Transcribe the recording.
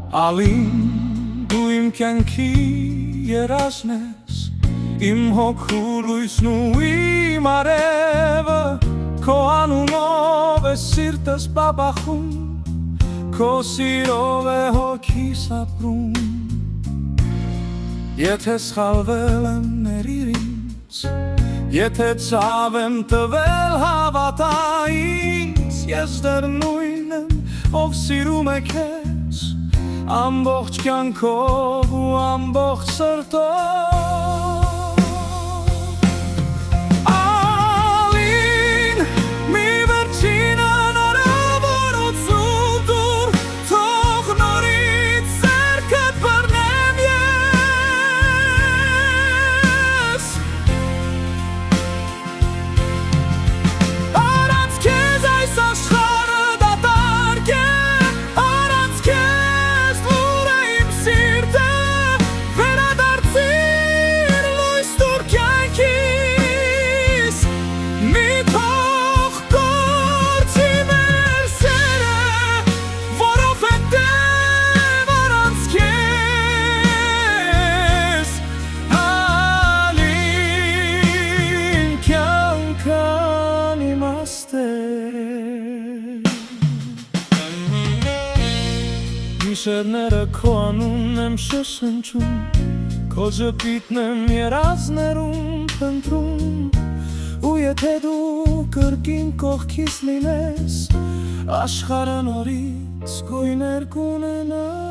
Ալին դու իմ կյանքի երազն ես, իմ հոգու լույսն ու իմ արևը, քո անունով է սիրտս բաբախում, քո սիրով է հոգիս ապրում։ Եթե սխալվել եմ ներիր ինձ, եթե ցավ եմ տվել հավատա ինձ, ես դեռ նույնն եմ, ով սիրում է քեզ ամբողջ կյանքով ու ամբողջ սրտով։ Ալին, մի վերջին հնարավորություն տուր, թող նորից ձեռքդ բռնեմ ես։ Առանց քեզ այս աշխարհը դատարկ է, առանց քեզ լուր է իմ սիրտը, վերադարձիր լույս տուր կյանքիս, մի թող կորչի մեր սերը, որովհետև առանց քեզ Ալին կյանքը անիմաստ է։ Գիշերները քո անունն եմ շշնջում, քո ժպիտն եմ երազներում փնտրում, ու եթե դու կրկին կողքիս լինես, աշխարհը նորից գույներ կունենա։